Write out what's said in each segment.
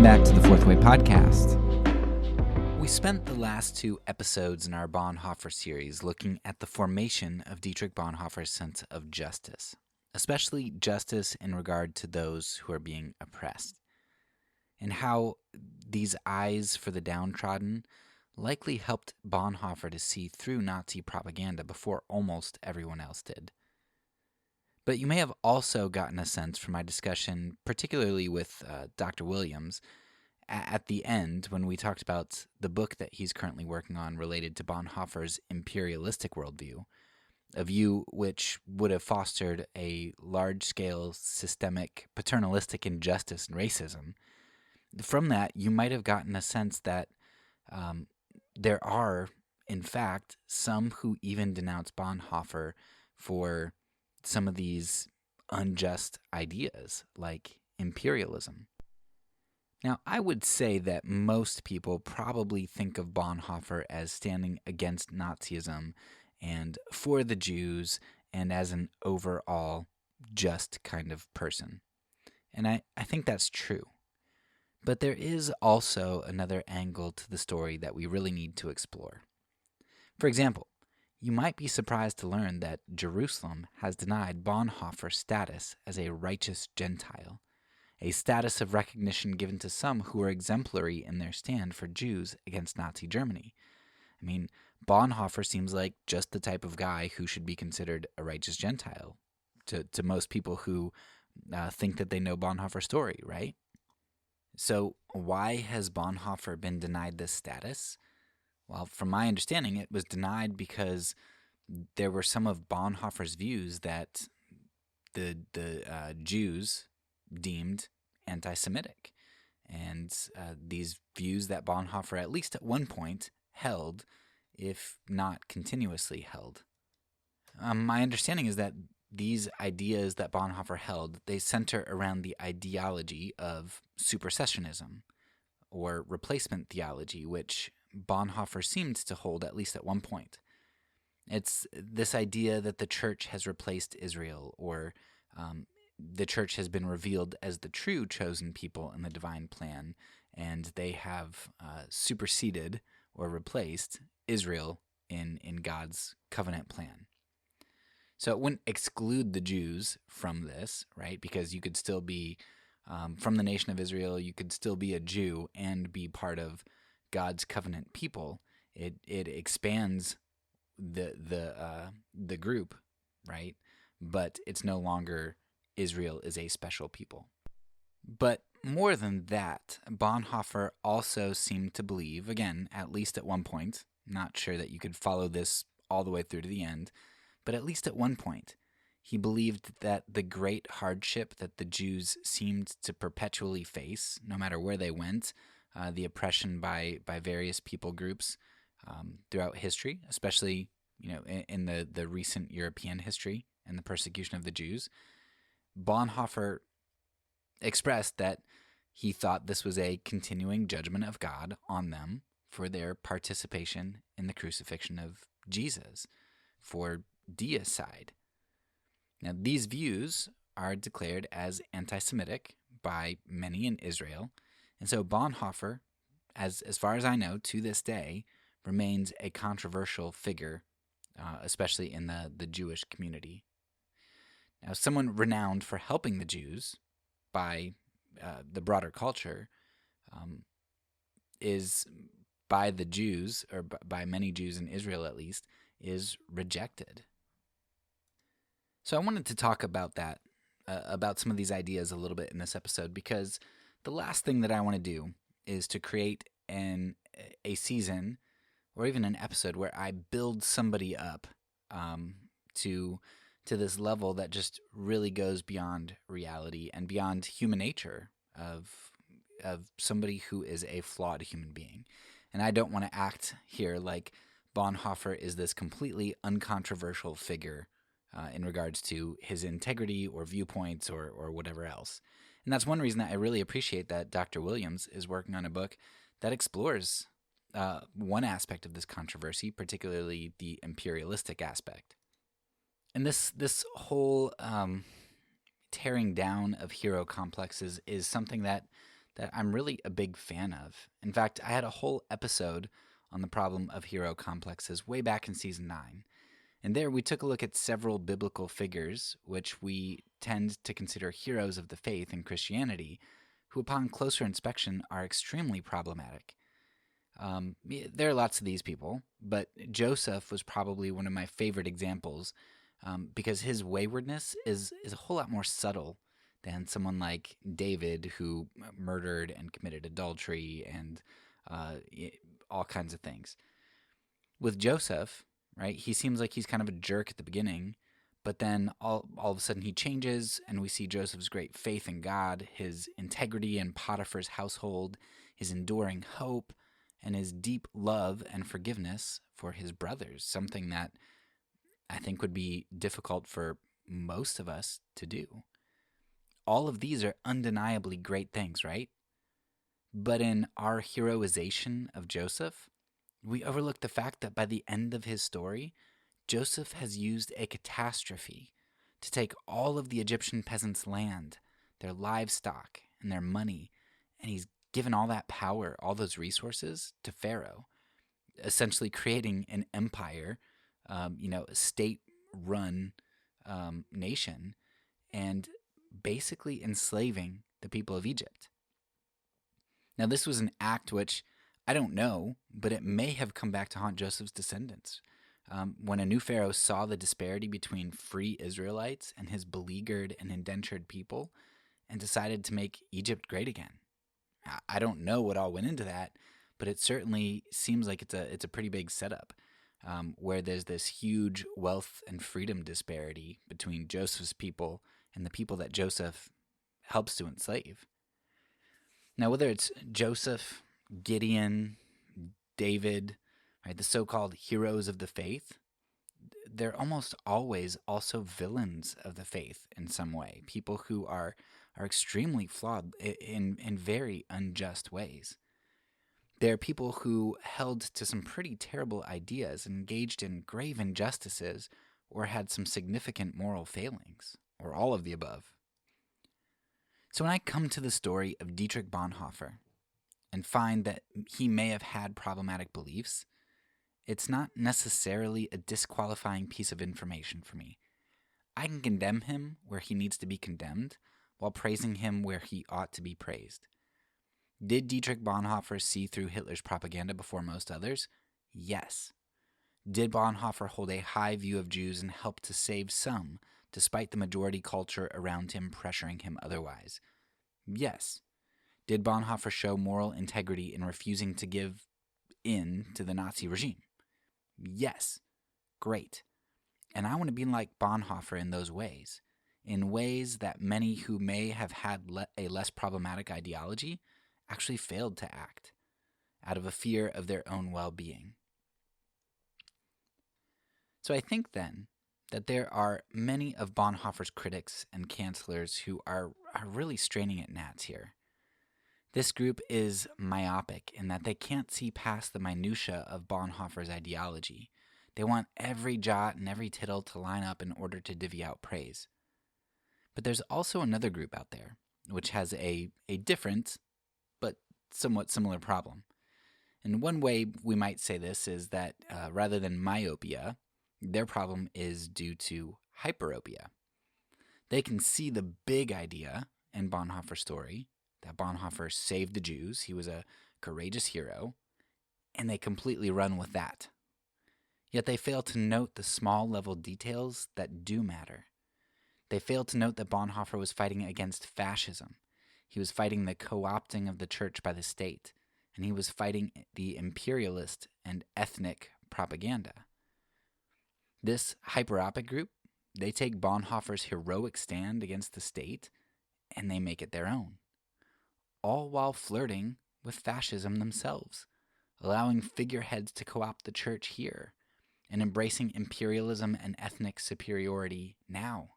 Welcome back to the Fourth Way Podcast. We spent the last two episodes in our Bonhoeffer series looking at the formation of Dietrich Bonhoeffer's sense of justice, especially justice in regard to those who are being oppressed, and how these eyes for the downtrodden likely helped Bonhoeffer to see through Nazi propaganda before almost everyone else did. But you may have also gotten a sense from my discussion, particularly with Dr. Williams, at the end when we talked about the book that he's currently working on related to Bonhoeffer's imperialistic worldview, a view which would have fostered a large-scale systemic paternalistic injustice and racism. From that, you might have gotten a sense that there are, in fact, some who even denounce Bonhoeffer for some of these unjust ideas, like imperialism. Now, I would say that most people probably think of Bonhoeffer as standing against Nazism and for the Jews and as an overall just kind of person. And I think that's true. But there is also another angle to the story that we really need to explore. For example, you might be surprised to learn that Jerusalem has denied Bonhoeffer's status as a righteous Gentile, a status of recognition given to some who are exemplary in their stand for Jews against Nazi Germany. I mean, Bonhoeffer seems like just the type of guy who should be considered a righteous Gentile to most people who think that they know Bonhoeffer's story, right? So why has Bonhoeffer been denied this status? Well, from my understanding, it was denied because there were some of Bonhoeffer's views that the Jews deemed anti-Semitic. And these views that Bonhoeffer, at least at one point, held, if not continuously held. My understanding is that these ideas that Bonhoeffer held, they center around the ideology of supersessionism, or replacement theology, which Bonhoeffer seemed to hold at least at one point. It's this idea that the church has replaced Israel, or the church has been revealed as the true chosen people in the divine plan, and they have superseded or replaced Israel in God's covenant plan. So it wouldn't exclude the Jews from this, right? Because you could still be from the nation of Israel, you could still be a Jew and be part of God's covenant people. It expands the group, right? But it's no longer Israel is a special people. But more than that, Bonhoeffer also seemed to believe, again, at least at one point, not sure that you could follow this all the way through to the end, but at least at one point, he believed that the great hardship that the Jews seemed to perpetually face, no matter where they went, the oppression by various people groups throughout history, especially in the recent European history and the persecution of the Jews, Bonhoeffer expressed that he thought this was a continuing judgment of God on them for their participation in the crucifixion of Jesus, for deicide. Now, these views are declared as anti-Semitic by many in Israel, and so Bonhoeffer, as far as I know, to this day, remains a controversial figure, especially in the Jewish community. Now, someone renowned for helping the Jews by the broader culture is, by the Jews, or by many Jews in Israel at least, is rejected. So I wanted to talk about that, about some of these ideas a little bit in this episode, because the last thing that I want to do is to create a season or even an episode where I build somebody up to this level that just really goes beyond reality and beyond human nature of somebody who is a flawed human being. And I don't want to act here like Bonhoeffer is this completely uncontroversial figure in regards to his integrity or viewpoints or whatever else. And that's one reason that I really appreciate that Dr. Williams is working on a book that explores one aspect of this controversy, particularly the imperialistic aspect. And this whole tearing down of hero complexes is something that that I'm really a big fan of. In fact, I had a whole episode on the problem of hero complexes way back in season 9. And there we took a look at several biblical figures, which we tend to consider heroes of the faith in Christianity, who upon closer inspection are extremely problematic. There are lots of these people, but Joseph was probably one of my favorite examples because his waywardness is a whole lot more subtle than someone like David, who murdered and committed adultery and all kinds of things. With Joseph, right, he seems like he's kind of a jerk at the beginning, but then all of a sudden he changes, and we see Joseph's great faith in God, his integrity in Potiphar's household, his enduring hope, and his deep love and forgiveness for his brothers, something that I think would be difficult for most of us to do. All of these are undeniably great things, right? But in our heroization of Joseph, we overlook the fact that by the end of his story, Joseph has used a catastrophe to take all of the Egyptian peasants' land, their livestock, and their money, and he's given all that power, all those resources to Pharaoh, essentially creating an empire, a state-run nation, and basically enslaving the people of Egypt. Now, this was an act which I don't know, but it may have come back to haunt Joseph's descendants. When a new Pharaoh saw the disparity between free Israelites and his beleaguered and indentured people and decided to make Egypt great again. I don't know what all went into that, but it certainly seems like it's a pretty big setup where there's this huge wealth and freedom disparity between Joseph's people and the people that Joseph helps to enslave. Now, whether it's Joseph, Gideon, David, right, the so-called heroes of the faith, they're almost always also villains of the faith in some way, people who are extremely flawed in very unjust ways. They're people who held to some pretty terrible ideas, engaged in grave injustices, or had some significant moral failings, or all of the above. So when I come to the story of Dietrich Bonhoeffer and find that he may have had problematic beliefs, it's not necessarily a disqualifying piece of information for me. I can condemn him where he needs to be condemned, while praising him where he ought to be praised. Did Dietrich Bonhoeffer see through Hitler's propaganda before most others? Yes. Did Bonhoeffer hold a high view of Jews and help to save some, despite the majority culture around him pressuring him otherwise? Yes. Did Bonhoeffer show moral integrity in refusing to give in to the Nazi regime? Yes. Great. And I want to be like Bonhoeffer in those ways, in ways that many who may have had a less problematic ideology actually failed to act, out of a fear of their own well-being. So I think then that there are many of Bonhoeffer's critics and cancelers who are really straining at gnats here. This group is myopic in that they can't see past the minutia of Bonhoeffer's ideology. They want every jot and every tittle to line up in order to divvy out praise. But there's also another group out there, which has a different, but somewhat similar problem. And one way we might say this is that rather than myopia, their problem is due to hyperopia. They can see the big idea in Bonhoeffer's story, that Bonhoeffer saved the Jews, he was a courageous hero, and they completely run with that. Yet they fail to note the small-level details that do matter. They fail to note that Bonhoeffer was fighting against fascism. He was fighting the co-opting of the church by the state, and he was fighting the imperialist and ethnic propaganda. This hyperopic group, they take Bonhoeffer's heroic stand against the state, and they make it their own, all while flirting with fascism themselves, allowing figureheads to co-opt the church here, and embracing imperialism and ethnic superiority now.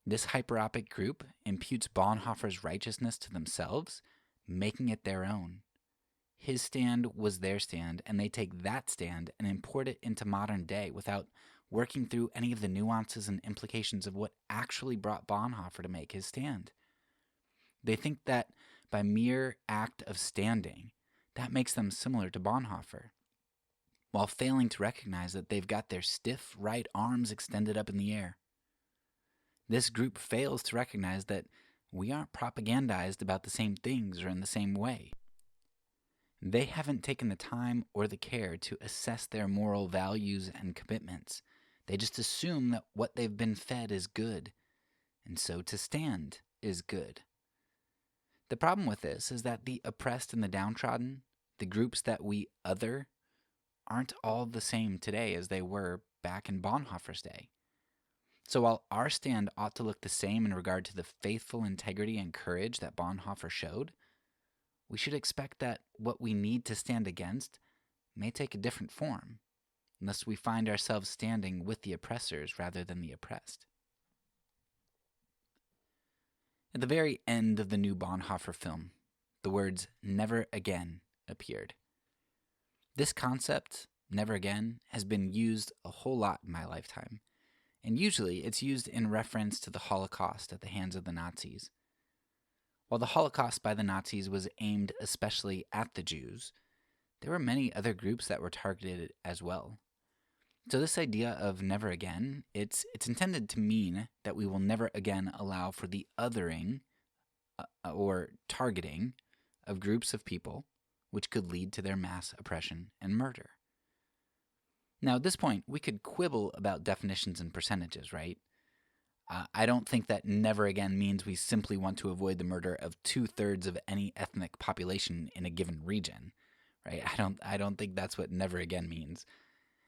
This hyperopic group imputes Bonhoeffer's righteousness to themselves, making it their own. His stand was their stand, and they take that stand and import it into modern day without working through any of the nuances and implications of what actually brought Bonhoeffer to make his stand. They think that by mere act of standing, that makes them similar to Bonhoeffer, while failing to recognize that they've got their stiff right arms extended up in the air. This group fails to recognize that we aren't propagandized about the same things or in the same way. They haven't taken the time or the care to assess their moral values and commitments. They just assume that what they've been fed is good, and so to stand is good. The problem with this is that the oppressed and the downtrodden, the groups that we other, aren't all the same today as they were back in Bonhoeffer's day. So while our stand ought to look the same in regard to the faithful integrity and courage that Bonhoeffer showed, we should expect that what we need to stand against may take a different form, unless we find ourselves standing with the oppressors rather than the oppressed. At the very end of the new Bonhoeffer film, the words "never again" appeared. This concept, never again, has been used a whole lot in my lifetime, and usually it's used in reference to the Holocaust at the hands of the Nazis. While the Holocaust by the Nazis was aimed especially at the Jews, there were many other groups that were targeted as well. So this idea of never again, it's intended to mean that we will never again allow for the othering or targeting of groups of people, which could lead to their mass oppression and murder. Now, at this point, we could quibble about definitions and percentages, right? I don't think that never again means we simply want to avoid the murder of 2/3 of any ethnic population in a given region, right? I don't think that's what never again means.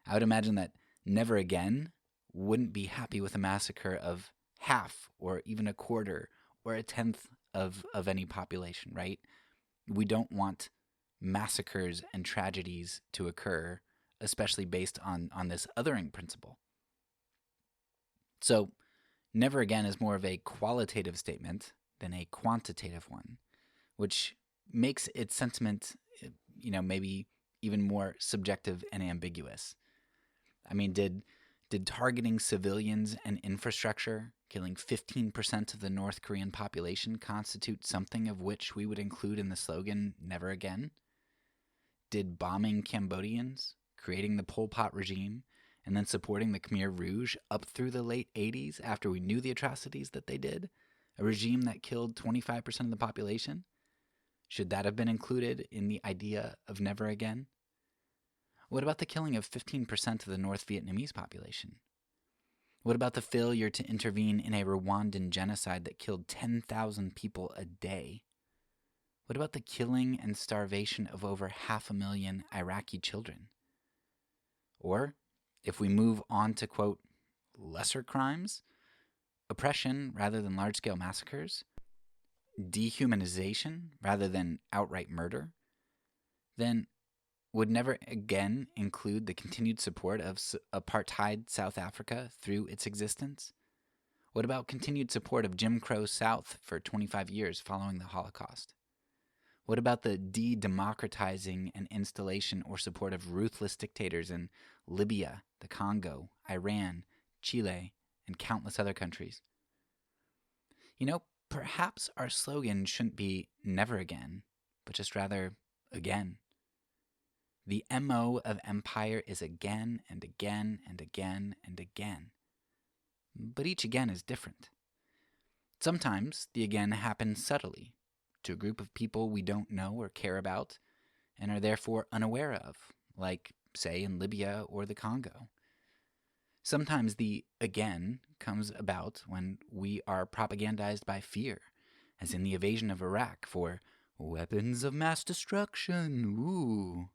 I would imagine that never again wouldn't be happy with a massacre of half or even a quarter or a tenth of any population, right? We don't want massacres and tragedies to occur, especially based on this othering principle. So, never again is more of a qualitative statement than a quantitative one, which makes its sentiment, maybe even more subjective and ambiguous. I mean, did targeting civilians and infrastructure, killing 15% of the North Korean population, constitute something of which we would include in the slogan, never again? Did bombing Cambodians, creating the Pol Pot regime, and then supporting the Khmer Rouge up through the late 80s after we knew the atrocities that they did, a regime that killed 25% of the population, should that have been included in the idea of never again? What about the killing of 15% of the North Vietnamese population? What about the failure to intervene in a Rwandan genocide that killed 10,000 people a day? What about the killing and starvation of over 500,000 Iraqi children? Or, if we move on to, quote, lesser crimes, oppression rather than large-scale massacres, dehumanization rather than outright murder, then would never again include the continued support of apartheid South Africa through its existence? What about continued support of Jim Crow South for 25 years following the Holocaust? What about the de-democratizing and installation or support of ruthless dictators in Libya, the Congo, Iran, Chile, and countless other countries? Perhaps our slogan shouldn't be never again, but just rather again. The MO of empire is again and again and again and again. But each again is different. Sometimes the again happens subtly, to a group of people we don't know or care about, and are therefore unaware of, like, say, in Libya or the Congo. Sometimes the again comes about when we are propagandized by fear, as in the invasion of Iraq for weapons of mass destruction, ooh.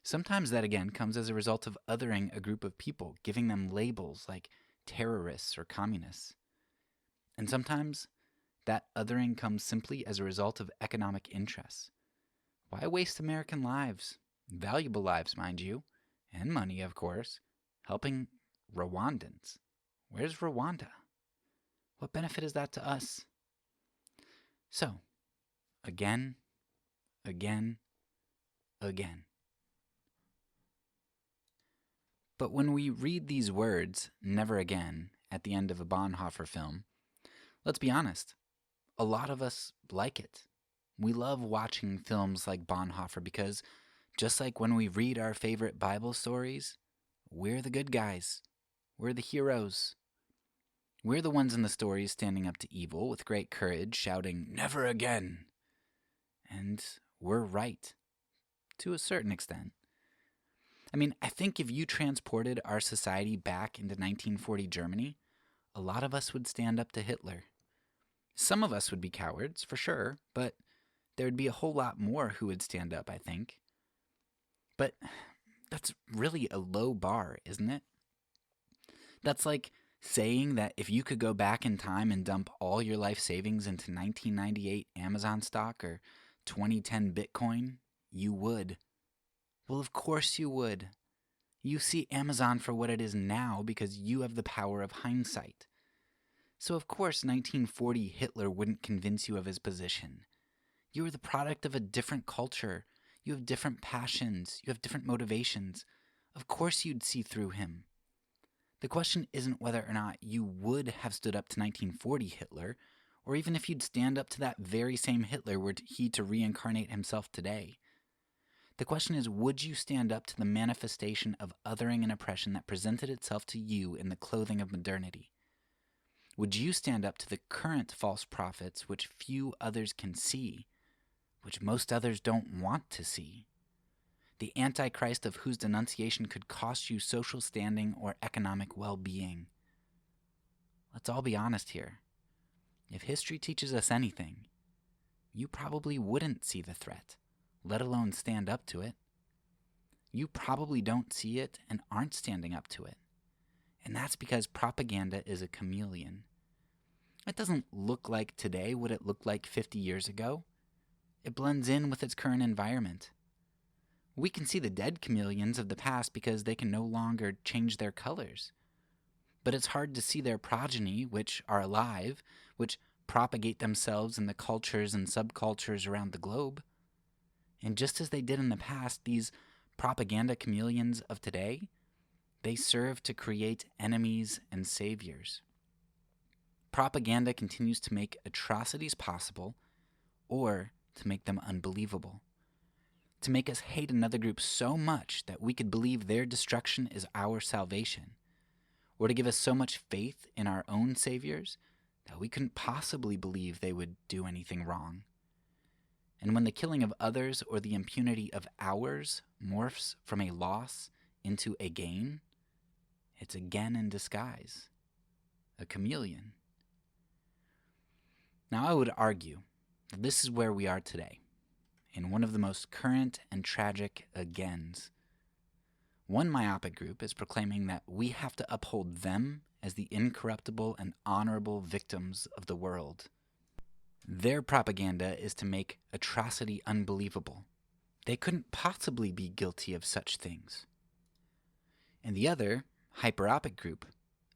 Sometimes that again comes as a result of othering a group of people, giving them labels like terrorists or communists. And sometimes that othering comes simply as a result of economic interests. Why waste American lives, valuable lives, mind you, and money, of course, helping Rwandans? Where's Rwanda? What benefit is that to us? So, again, again, again. But when we read these words, never again, at the end of a Bonhoeffer film, let's be honest, a lot of us like it. We love watching films like Bonhoeffer because, just like when we read our favorite Bible stories, we're the good guys. We're the heroes. We're the ones in the stories standing up to evil with great courage, shouting, "Never again!" And we're right, to a certain extent. I mean, I think if you transported our society back into 1940 Germany, a lot of us would stand up to Hitler. Some of us would be cowards, for sure, but there would be a whole lot more who would stand up, I think. But that's really a low bar, isn't it? That's like saying that if you could go back in time and dump all your life savings into 1998 Amazon stock or 2010 Bitcoin, you would. Well, of course you would. You see Amazon for what it is now because you have the power of hindsight. So of course 1940 Hitler wouldn't convince you of his position. You are the product of a different culture. You have different passions. You have different motivations. Of course you'd see through him. The question isn't whether or not you would have stood up to 1940 Hitler, or even if you'd stand up to that very same Hitler were he to reincarnate himself today. The question is, would you stand up to the manifestation of othering and oppression that presented itself to you in the clothing of modernity? Would you stand up to the current false prophets which few others can see, which most others don't want to see? The Antichrist of whose denunciation could cost you social standing or economic well-being. Let's all be honest here. If history teaches us anything, you probably wouldn't see the threat, let alone stand up to it. You probably don't see it and aren't standing up to it. And that's because propaganda is a chameleon. It doesn't look like today what it looked like 50 years ago. It blends in with its current environment. We can see the dead chameleons of the past because they can no longer change their colors. But it's hard to see their progeny, which are alive, which propagate themselves in the cultures and subcultures around the globe. And just as they did in the past, these propaganda chameleons of today, they serve to create enemies and saviors. Propaganda continues to make atrocities possible or to make them unbelievable. To make us hate another group so much that we could believe their destruction is our salvation, or to give us so much faith in our own saviors that we couldn't possibly believe they would do anything wrong. And when the killing of others or the impunity of ours morphs from a loss into a gain, it's again in disguise, a chameleon. Now I would argue that this is where we are today, in one of the most current and tragic agains. One myopic group is proclaiming that we have to uphold them as the incorruptible and honorable victims of the world. Their propaganda is to make atrocity unbelievable. They couldn't possibly be guilty of such things. And the other, hyperopic group,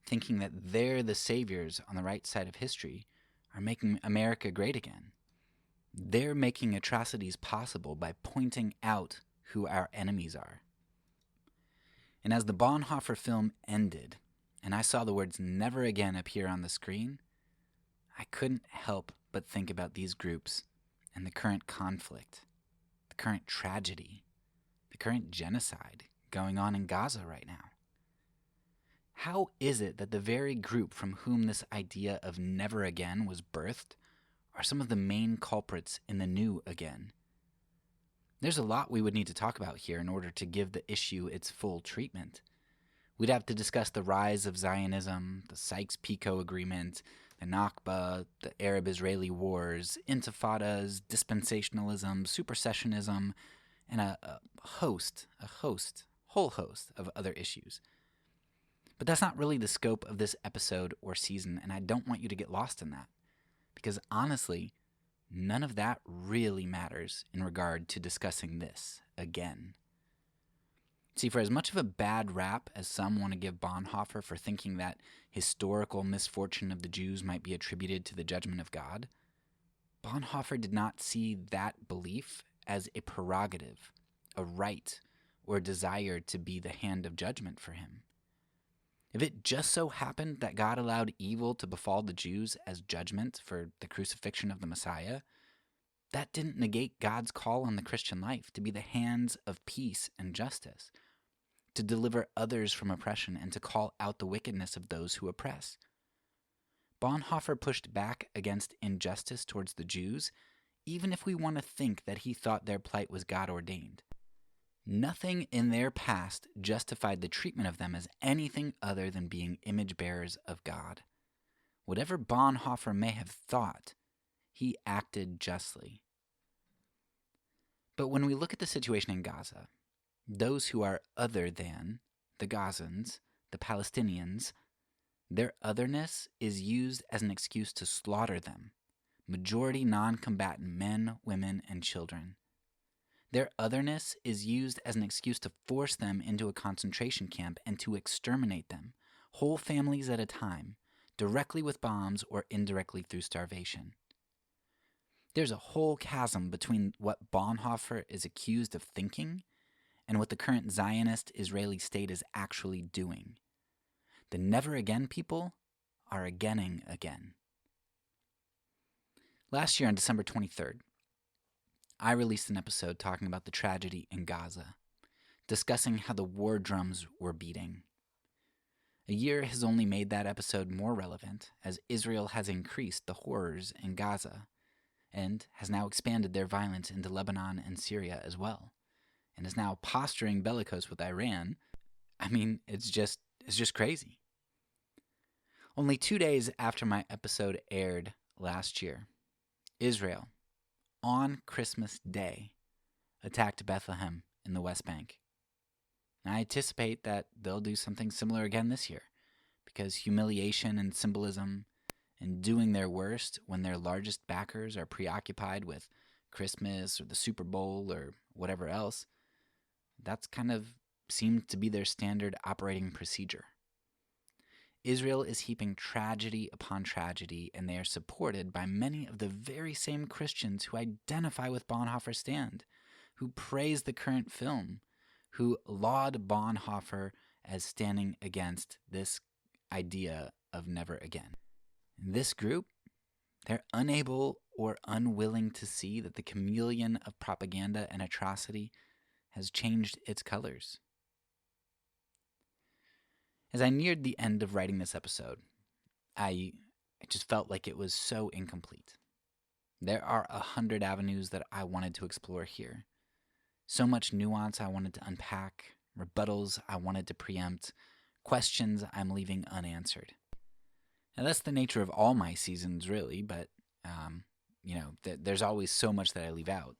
thinking that they're the saviors on the right side of history, are making America great again. They're making atrocities possible by pointing out who our enemies are. And as the Bonhoeffer film ended, and I saw the words "never again" appear on the screen, I couldn't help but think about these groups and the current conflict, the current tragedy, the current genocide going on in Gaza right now. How is it that the very group from whom this idea of never again was birthed are some of the main culprits in the new again? There's a lot we would need to talk about here in order to give the issue its full treatment. We'd have to discuss the rise of Zionism, the Sykes-Picot Agreement, the Nakba, the Arab-Israeli wars, intifadas, dispensationalism, supersessionism, and a whole host of other issues. But that's not really the scope of this episode or season, and I don't want you to get lost in that. Because honestly, none of that really matters in regard to discussing this again. See, for as much of a bad rap as some want to give Bonhoeffer for thinking that historical misfortune of the Jews might be attributed to the judgment of God, Bonhoeffer did not see that belief as a prerogative, a right, or a desire to be the hand of judgment for him. If it just so happened that God allowed evil to befall the Jews as judgment for the crucifixion of the Messiah, that didn't negate God's call on the Christian life to be the hands of peace and justice, to deliver others from oppression and to call out the wickedness of those who oppress. Bonhoeffer pushed back against injustice towards the Jews, even if we want to think that he thought their plight was God-ordained. Nothing in their past justified the treatment of them as anything other than being image bearers of God. Whatever Bonhoeffer may have thought, he acted justly. But when we look at the situation in Gaza, those who are other than the Gazans, the Palestinians, their otherness is used as an excuse to slaughter them, majority non-combatant men, women, and children. Their otherness is used as an excuse to force them into a concentration camp and to exterminate them, whole families at a time, directly with bombs or indirectly through starvation. There's a whole chasm between what Bonhoeffer is accused of thinking and what the current Zionist Israeli state is actually doing. The never again people are again-ing again. Last year on December 23rd, I released an episode talking about the tragedy in Gaza, discussing how the war drums were beating. A year has only made that episode more relevant as Israel has increased the horrors in Gaza and has now expanded their violence into Lebanon and Syria as well, and is now posturing bellicose with Iran. I mean, it's just crazy. Only 2 days after my episode aired last year, Israel, on Christmas Day, attacked Bethlehem in the West Bank. And I anticipate that they'll do something similar again this year, because humiliation and symbolism and doing their worst when their largest backers are preoccupied with Christmas or the Super Bowl or whatever else, that's kind of seemed to be their standard operating procedure. Israel is heaping tragedy upon tragedy, and they are supported by many of the very same Christians who identify with Bonhoeffer's stand, who praise the current film, who laud Bonhoeffer as standing against this idea of never again. This group, they're unable or unwilling to see that the chameleon of propaganda and atrocity has changed its colors. As I neared the end of writing this episode, I just felt like it was so incomplete. There are 100 avenues that I wanted to explore here. So much nuance I wanted to unpack, rebuttals I wanted to preempt, questions I'm leaving unanswered. Now that's the nature of all my seasons, really, but there's always so much that I leave out.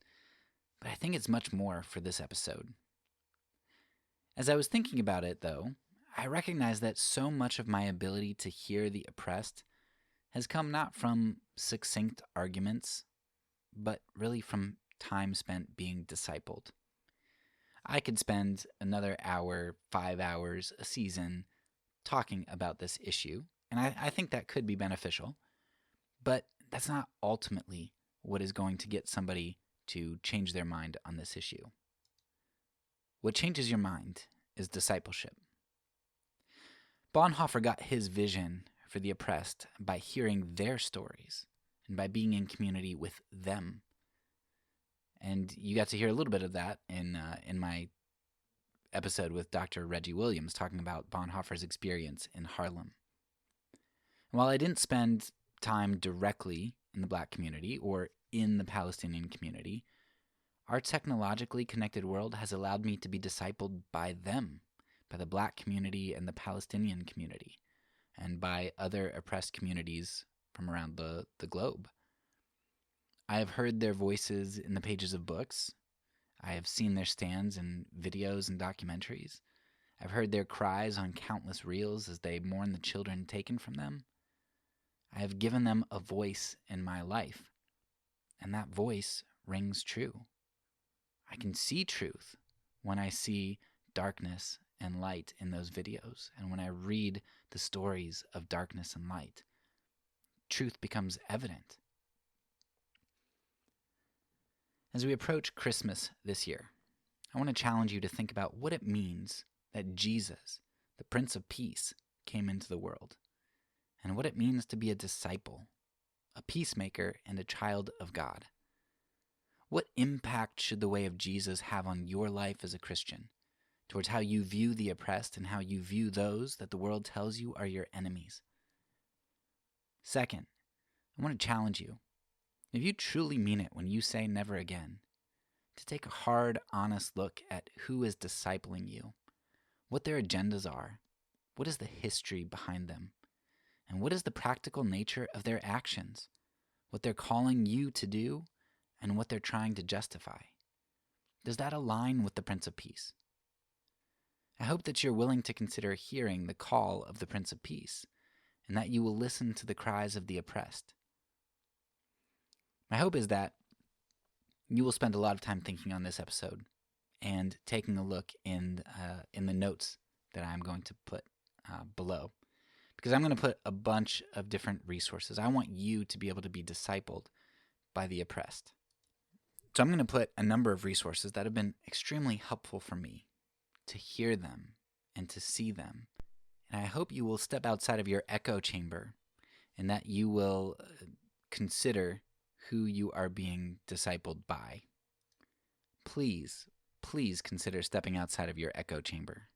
But I think it's much more for this episode. As I was thinking about it, though, I recognize that so much of my ability to hear the oppressed has come not from succinct arguments, but really from time spent being discipled. I could spend another hour, 5 hours, a season talking about this issue, and I think that could be beneficial, but that's not ultimately what is going to get somebody to change their mind on this issue. What changes your mind is discipleship. Bonhoeffer got his vision for the oppressed by hearing their stories and by being in community with them. And you got to hear a little bit of that in my episode with Dr. Reggie Williams talking about Bonhoeffer's experience in Harlem. While I didn't spend time directly in the Black community or in the Palestinian community, our technologically connected world has allowed me to be discipled by them, by the Black community and the Palestinian community, and by other oppressed communities from around the globe. I have heard their voices in the pages of books. I have seen their stands in videos and documentaries. I've heard their cries on countless reels as they mourn the children taken from them. I have given them a voice in my life, and that voice rings true. I can see truth when I see darkness and light in those videos, and when I read the stories of darkness and light, truth becomes evident. As we approach Christmas this year, I want to challenge you to think about what it means that Jesus, the Prince of Peace, came into the world, and what it means to be a disciple, a peacemaker, and a child of God. What impact should the way of Jesus have on your life as a Christian, towards how you view the oppressed and how you view those that the world tells you are your enemies? Second, I want to challenge you, if you truly mean it when you say never again, to take a hard, honest look at who is discipling you, what their agendas are, what is the history behind them, and what is the practical nature of their actions, what they're calling you to do, and what they're trying to justify. Does that align with the Prince of Peace? I hope that you're willing to consider hearing the call of the Prince of Peace, and that you will listen to the cries of the oppressed. My hope is that you will spend a lot of time thinking on this episode and taking a look in the notes that I'm going to put below, because I'm going to put a bunch of different resources. I want you to be able to be discipled by the oppressed. So I'm going to put a number of resources that have been extremely helpful for me to hear them and to see them. And I hope you will step outside of your echo chamber and that you will consider who you are being discipled by. Please consider stepping outside of your echo chamber.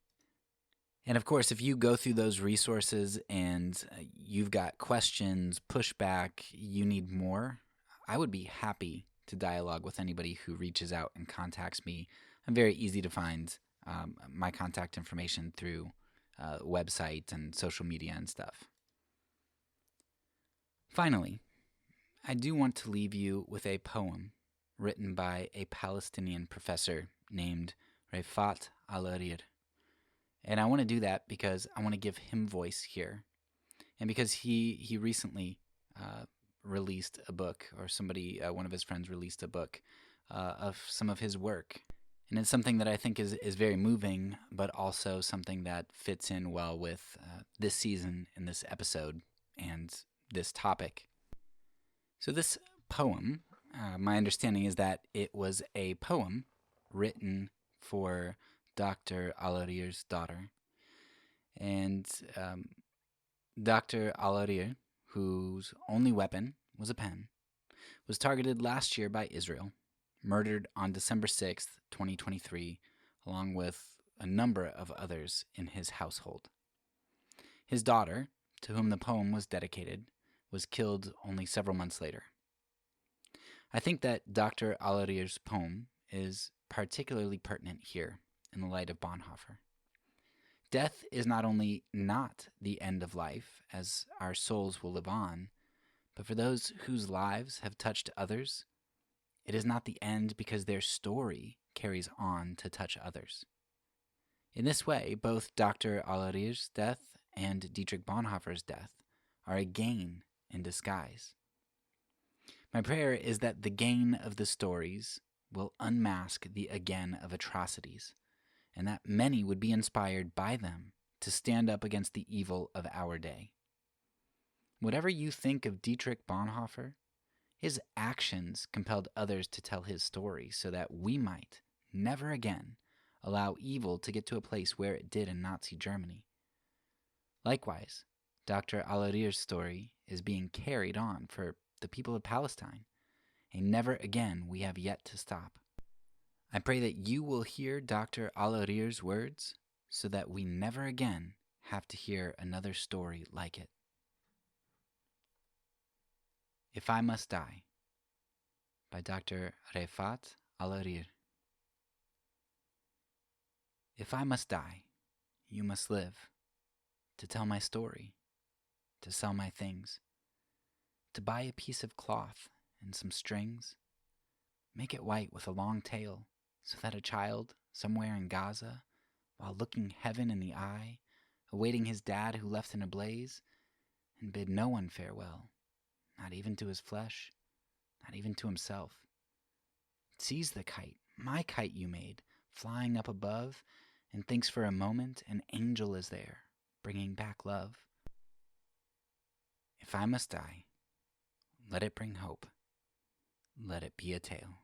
And of course, if you go through those resources and you've got questions, pushback, you need more, I would be happy to dialogue with anybody who reaches out and contacts me. I'm very easy to find. My contact information through website and social media and stuff. Finally, I do want to leave you with a poem written by a Palestinian professor named Refaat Al-Arir. And I want to do that because I want to give him voice here. And because he recently released a book, or one of his friends released a book of some of his work. And it's something that I think is very moving, but also something that fits in well with this season and this episode and this topic. So this poem, my understanding is that it was a poem written for Dr. Al-Arir's daughter. And Dr. Al-Arir, whose only weapon was a pen, was targeted last year by Israel, murdered on December 6th, 2023, along with a number of others in his household. His daughter, to whom the poem was dedicated, was killed only several months later. I think that Dr. Al-Arir's poem is particularly pertinent here in the light of Bonhoeffer. Death is not only not the end of life, as our souls will live on, but for those whose lives have touched others, it is not the end because their story carries on to touch others. In this way, both Dr. Al-Arir's death and Dietrich Bonhoeffer's death are a gain in disguise. My prayer is that the gain of the stories will unmask the again of atrocities, and that many would be inspired by them to stand up against the evil of our day. Whatever you think of Dietrich Bonhoeffer, his actions compelled others to tell his story so that we might never again allow evil to get to a place where it did in Nazi Germany. Likewise, Dr. Al-Arir's story is being carried on for the people of Palestine, and never again we have yet to stop. I pray that you will hear Dr. Al-Arir's words so that we never again have to hear another story like it. If I Must Die, by Dr. Refaat Al-Arir. If I must die, you must live, to tell my story, to sell my things, to buy a piece of cloth and some strings, make it white with a long tail, so that a child somewhere in Gaza, while looking heaven in the eye, awaiting his dad who left in a blaze, and bid no one farewell, not even to his flesh, not even to himself, sees the kite, my kite you made, flying up above, and thinks for a moment an angel is there, bringing back love. If I must die, let it bring hope. Let it be a tale.